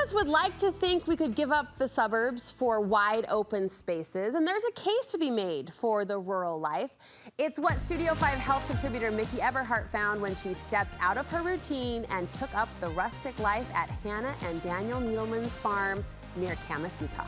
us would like to think we could give up the suburbs for wide open spaces, and there's a case to be made for the rural life. It's what Studio 5 health contributor Miki Eberhardt found when she stepped out of her routine and took up the rustic life at Hannah and Daniel Neeleman's farm near Camas, Utah.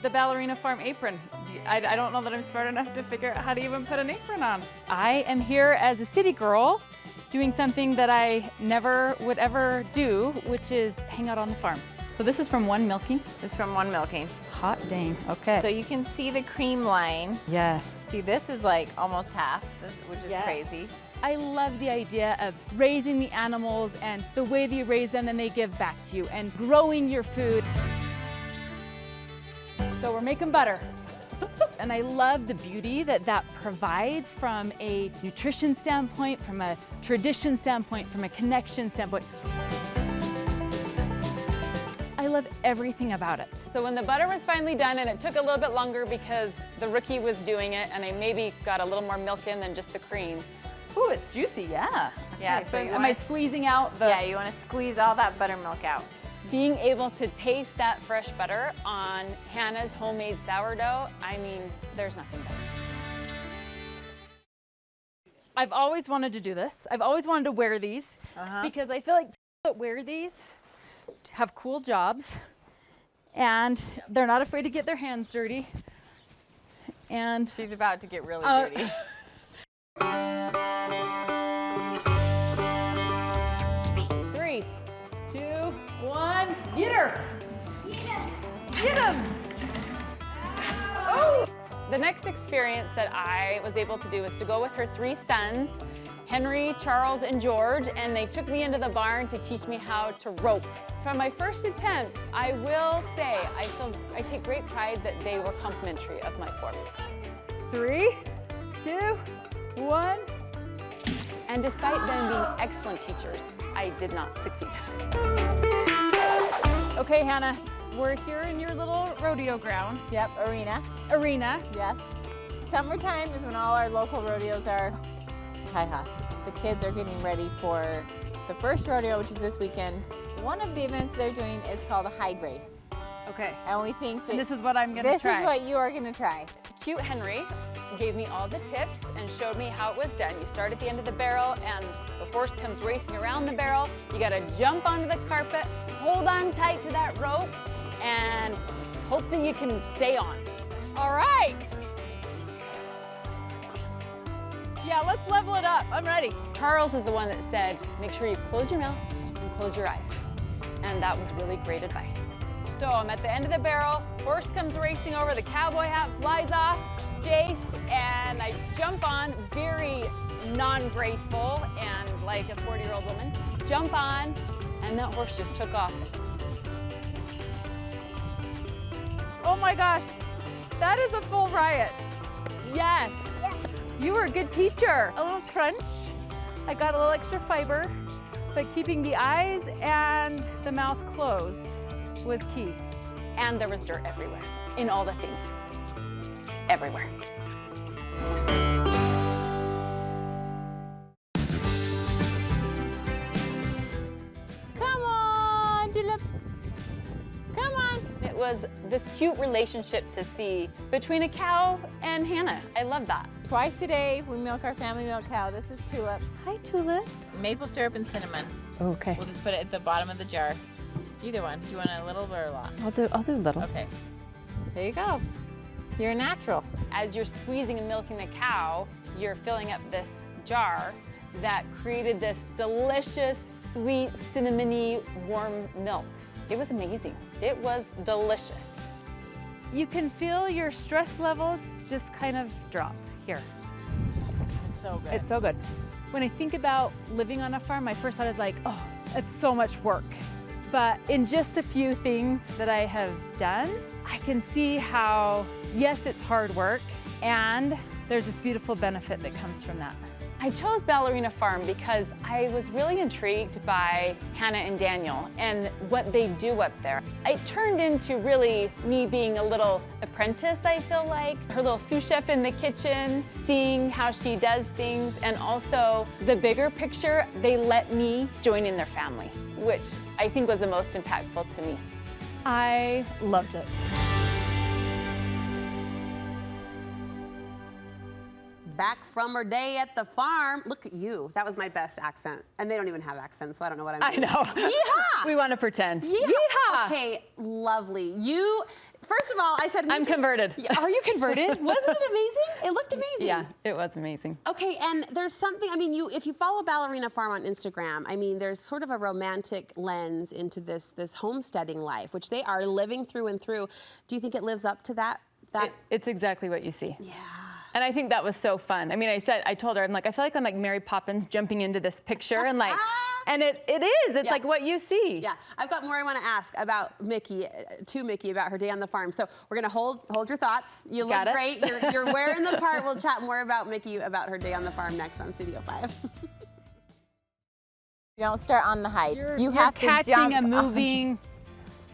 The ballerina farm apron. I don't know that I'm smart enough to figure out how to even put an apron on. I am here as a city girl doing something that I never would ever do, which is hang out on the farm. So this is from One Milking? It's from One Milking. Hot dang, okay. So you can see the cream line. Yes. See, this is like almost half, which is crazy. I love the idea of raising the animals and the way that you raise them and they give back to you and growing your food. So we're making butter. And I love the beauty that that provides from a nutrition standpoint, from a tradition standpoint, from a connection standpoint. I love everything about it. So when the butter was finally done, and it took a little bit longer because the rookie was doing it, and I maybe got a little more milk in than just the cream. Ooh, it's juicy, yeah. Yeah, Okay, so am I squeezing out the... Yeah, you want to squeeze all that buttermilk out. Being able to taste that fresh butter on Hannah's homemade sourdough, I mean, there's nothing better. I've always wanted to do this. I've always wanted to wear these because I feel like people that wear these have cool jobs and they're not afraid to get their hands dirty. And she's about to get really dirty. 3, 2, 1, get her! Get him! Oh! The next experience that I was able to do was to go with her 3 sons, Henry, Charles, and George, and they took me into the barn to teach me how to rope. From my first attempt, I will say I take great pride that they were complimentary of my form. 3, 2, 1. And despite them being excellent teachers, I did not succeed. Okay, Hannah, we're here in your little rodeo ground. Yep, arena. Yes. Summertime is when all our local rodeos are hi-has. The kids are getting ready for the first rodeo, which is this weekend. One of the events they're doing is called a hide race. Okay. And we think that this is what I'm gonna try. This is what you are gonna try. Cute Henry gave me all the tips and showed me how it was done. You start at the end of the barrel and the horse comes racing around the barrel. You gotta jump onto the carpet, hold on tight to that rope, and hope that you can stay on. All right. Yeah, let's level it up. I'm ready. Charles is the one that said, make sure you close your mouth and close your eyes. And that was really great advice. So I'm at the end of the barrel, horse comes racing over, the cowboy hat flies off, Jace, and I jump on, very non-graceful and like a 40-year-old woman. Jump on, and that horse just took off. Oh my gosh, that is a full riot. Yes. You were a good teacher. A little crunch. I got a little extra fiber, but keeping the eyes and the mouth closed was key. And there was dirt everywhere, in all the things, everywhere. Come on, Dulip. Come on. It was this cute relationship to see between a cow and Hannah. I love that. Twice a day, we milk our family milk cow. This is Tulip. Hi, Tulip. Maple syrup and cinnamon. Okay. We'll just put it at the bottom of the jar. Either one. Do you want a little or a lot? I'll do a little. Okay. There you go. You're a natural. As you're squeezing and milking the cow, you're filling up this jar that created this delicious, sweet, cinnamony, warm milk. It was amazing. It was delicious. You can feel your stress level just kind of drop here. It's so good. It's so good. When I think about living on a farm, my first thought is like, oh, it's so much work. But in just a few things that I have done, I can see how, yes, it's hard work, and there's this beautiful benefit that comes from that. I chose Ballerina Farm because I was really intrigued by Hannah and Daniel and what they do up there. It turned into really me being a little apprentice, I feel like. Her little sous chef in the kitchen, seeing how she does things, and also the bigger picture, they let me join in their family, which I think was the most impactful to me. I loved it. Back from her day at the farm. Look at you. That was my best accent. And they don't even have accents, so I don't know what I'm doing. I know. Yeehaw! We want to pretend. Yeehaw! Okay, lovely. First of all, I said... I'm converted. Are you converted? Wasn't it amazing? It looked amazing. Yeah, it was amazing. Okay, and there's something, I mean, if you follow Ballerina Farm on Instagram, I mean, there's sort of a romantic lens into this homesteading life, which they are living through and through. Do you think it lives up to that? It's exactly what you see. Yeah. And I think that was so fun. I mean, I told her, I'm like, I feel like I'm like Mary Poppins jumping into this picture and like, and it is, it's like what you see. Yeah, I've got more I want to ask about Miki, about her day on the farm. So we're gonna hold your thoughts. You look great, you're wearing the part. We'll chat more about Miki, about her day on the farm next on Studio 5. You don't start on the hide. You have to catching jump. and moving.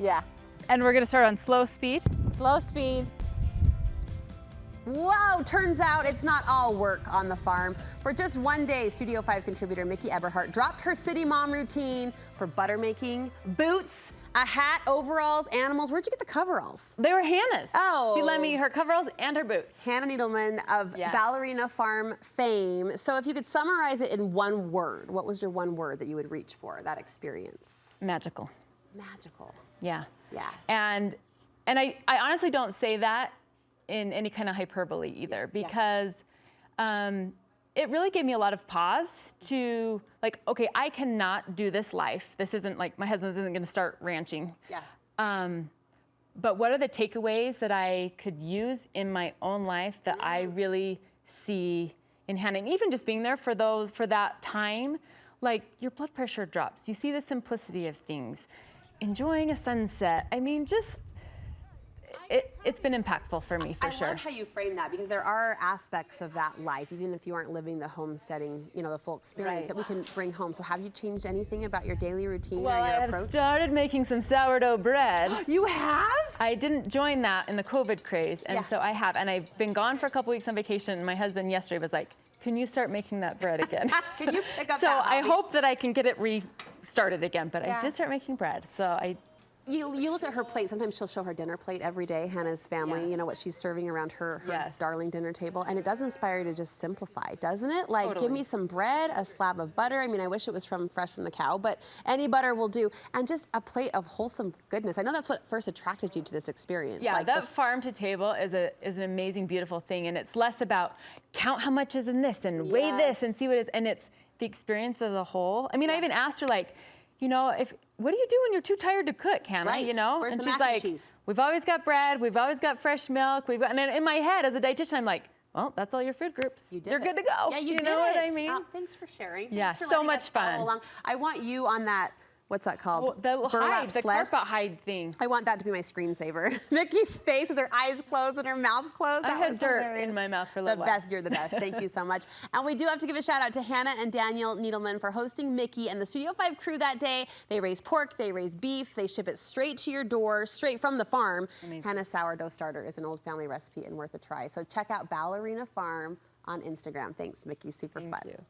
Yeah. And we're gonna start on slow speed. Slow speed. Whoa, turns out it's not all work on the farm. For just one day, Studio 5 contributor Miki Eberhardt dropped her city mom routine for butter making, boots, a hat, overalls, animals. Where'd you get the coveralls? They were Hannah's. Oh. She lent me her coveralls and her boots. Hannah Neeleman of Ballerina Farm fame. So if you could summarize it in one word, what was your one word that you would reach for, that experience? Magical. Magical. Yeah. Yeah. And I honestly don't say that in any kind of hyperbole either, because it really gave me a lot of pause to like, okay, I cannot do this life. This isn't like, my husband isn't gonna start ranching. Yeah. But what are the takeaways that I could use in my own life that I really see in Hannah? And even just being there for that time, like your blood pressure drops. You see the simplicity of things, enjoying a sunset. I mean, just, it's been impactful for me, for sure. I love how you frame that, because there are aspects of that life, even if you aren't living the homesteading, the full experience, that we can bring home. So have you changed anything about your daily routine or your approach? Well, I have started making some sourdough bread. You have? I didn't join that in the COVID craze, and so I have. And I've been gone for a couple weeks on vacation, and my husband yesterday was like, can you start making that bread again? Can you pick up so that hobby? I hope that I can get it restarted again, but I did start making bread. So You look at her plate. Sometimes she'll show her dinner plate every day, Hannah's family, what she's serving around her darling dinner table. And it does inspire you to just simplify, doesn't it? Like, give me some bread, a slab of butter. I mean, I wish it was fresh from the cow, but any butter will do. And just a plate of wholesome goodness. I know that's what first attracted you to this experience. Yeah, like that farm to table is an amazing, beautiful thing. And it's less about count how much is in this and weigh this and see what it is. And it's the experience as a whole. I mean, I even asked her, like, what do you do when you're too tired to cook, Hannah? Right. Where's and the she's mac like, and cheese? We've always got bread, we've always got fresh milk, and then in my head as a dietitian, I'm like, well, that's all your food groups. You're good to go. Yeah, you did know it. what I mean? Thanks for sharing. Yeah, Thanks for so letting much us follow fun. along. I want you on that. What's that called? The burlap hide, the sled? carpet hide thing. I want that to be my screensaver. Miki's face with her eyes closed and her mouth closed. I had dirt in my mouth for a little while. You're the best. Thank you so much. And we do have to give a shout out to Hannah and Daniel Neeleman for hosting Miki and the Studio 5 crew that day. They raise pork, they raise beef, they ship it straight to your door, straight from the farm. Amazing. Hannah's sourdough starter is an old family recipe and worth a try. So check out Ballerina Farm on Instagram. Thanks, Miki. Super fun.